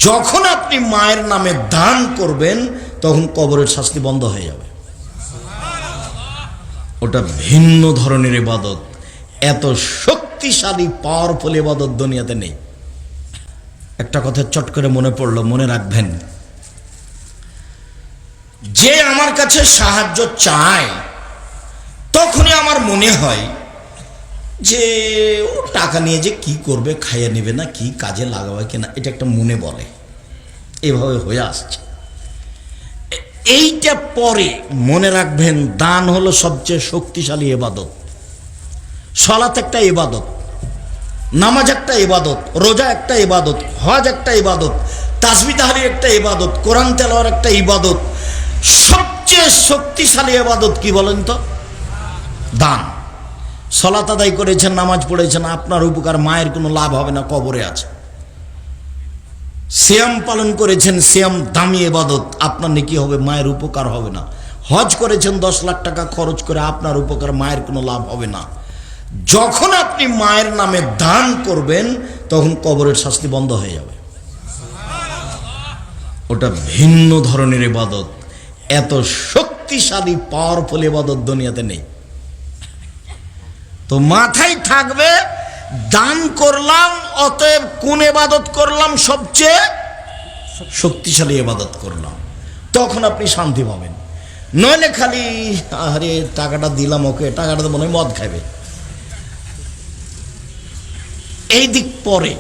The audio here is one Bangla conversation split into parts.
যখন আপনি মায়ের নামে দান করবেন তখন কবরের শাস্তি বন্ধ হয়ে যাবে। ওটা ভিন্ন ধরনের ইবাদত, এত শক্তিশালী পাওয়ারফুল ইবাদত দুনিয়াতে নেই। একটা কথা চট করে মনে পড়লো, মনে রাখবেন, যে আমার কাছে সাহায্য চায় তখনই আমার মনে হয় যে ও টাকা নিয়ে যে কি করবে, খাইয়ে নেবে না, কি কাজে লাগাবে কিনা, এটা একটা মনে বলে, এভাবে হয়ে আসছে। এইটা পরে মনে রাখবেন, দান হলো সবচেয়ে শক্তিশালী ইবাদত। সালাত একটা ইবাদত, নামাজ একটা ইবাদত, রোজা একটা ইবাদত, হজ একটা ইবাদত, তাসবিহ তাহলিল একটা ইবাদত, কোরআন তেলাওয়াত একটা ইবাদত। সবচেয়ে শক্তিশালী ইবাদত কি বলেন তো? দান। সালাত আদায় করেছেন, নামাজ পড়েছেন, আপনার উপকার, মায়ের কোনো লাভ হবে না, কবরে আছে। সিয়াম পালন করেছেন, সিয়াম দামি ইবাদত, আপনার নেকি হবে, মায়ের উপকার হবে না। হজ করেছেন 10 লাখ টাকা খরচ করে, আপনার উপকার, মায়ের কোনো লাভ হবে না। যখন আপনি মায়ের নামে দান করবেন তখন কবরের শাস্তি বন্ধ হয়ে যাবে। ওটা ভিন্ন ধরনের ইবাদত, এত শক্তিশালী পাওয়ারফুল ইবাদত দুনিয়াতে নেই। তো মাথায় থাকবে, দান করলাম, অতএব কোন ইবাদত করলাম? সবচেয়ে শক্তিশালী ইবাদত করলাম, তখন আপনি শান্তি পাবেন। নইলে খালি আরে টাকাটা দিলাম ওকে, টাকাটা তো মনে হয় মদ খাবে, এই দিক পরে।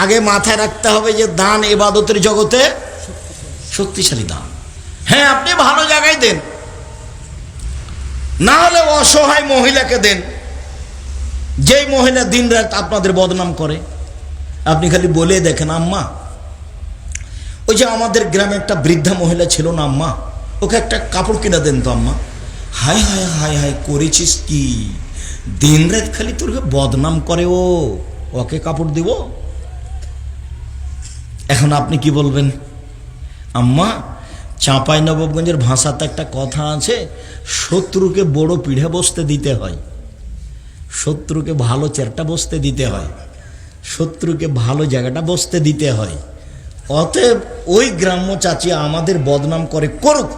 আগে মাথায় রাখতে হবে যে দান ইবাদতের জগতে শক্তিশালী দান। হ্যাঁ, আপনি ভালো জায়গায় দেন, না হলে অসহায় মহিলাকে দেন, যেই মহিলা দিন রাত আপনাদের বদনাম করে। আপনি খালি বলে দেখেন, আম্মা ওই যে আমাদের গ্রামে একটা বৃদ্ধা মহিলা ছিল না আম্মা, ওকে একটা কাপড় কিনে দেন তো আম্মা। হায় হায় হায় হায়, করেছিস কি? দিন রাত খালি তোরকে বদনাম করে, ওকে কাপড় দিব? এখন আপনি কি বলবেন? আম্মা, চাঁপাইনবাবগঞ্জের ভাষাতে একটা কথা আছে, শত্রুকে বড় পিঠে বসতে দিতে হয়, শত্রুকে ভালো চেয়ারটা বসতে দিতে হয়, শত্রুকে ভালো জায়গাটা বসতে দিতে হয়। অতএব ওই গ্রাম্য চাচি আমাদের বদনাম করে, করুক,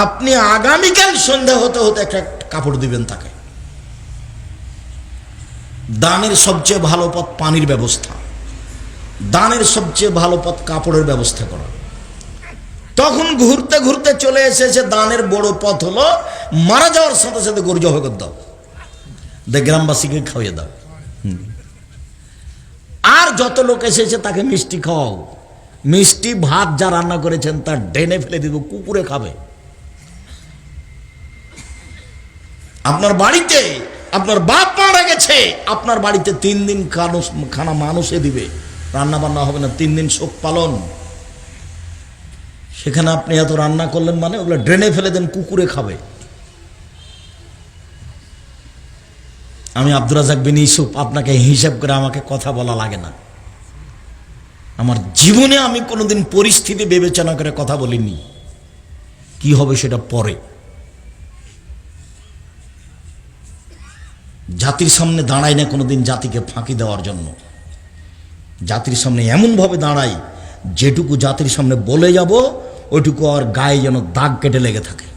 আপনি আগামীকাল সন্ধ্যা হতে হতে একটা কাপড় দিবেন তাকে। দানের সবচেয়ে ভালো পথ পানির ব্যবস্থা, দানের সবচেয়ে ভালো পথ কাপড়ের ব্যবস্থা করা। তখন ঘুরতে ঘুরতে চলে এসেছে দানের বড় পথ হলো মারা যাওয়ার সাথে সাথে গরু জবাই করে দাও, গ্রামবাসীকে খাওয়িয়ে দাও। আর যত লোক এসেছে তাকে মিষ্টি খাওয়াও, মিষ্টি ভাত যা রান্না করেছেন তা ডেনে ফেলে দিব, কুকুরে খাবে। আপনার বাড়িতে আপনার বাপ মারা গেছে, আপনার বাড়িতে 3 দিন খানা মানুষে দিবে, রান্না বান্না হবে না, 3 দিন শোক পালন। সেখানে আপনি এত রান্না করলেন মানে ওগুলো ড্রেনে ফেলে দেন, কুকুরে খাবে। আমি আব্দুর রাজ্জাক বিন ইউসুফ, আপনাকে হিসাব করে আমাকে কথা বলা লাগে না। আমার জীবনে আমি কোনোদিন পরিস্থিতি বিবেচনা করে কথা বলিনি, কি হবে সেটা পরে। জাতির সামনে দাঁড়াই না কোনোদিন জাতিকে ফাঁকি দেওয়ার জন্য। জাতির সামনে এমনভাবে দাঁড়াই, যেটুকু জাতির সামনে বলে যাব ওইটুকু আর গায়ে যেন দাগ কেটে লেগে থাকে।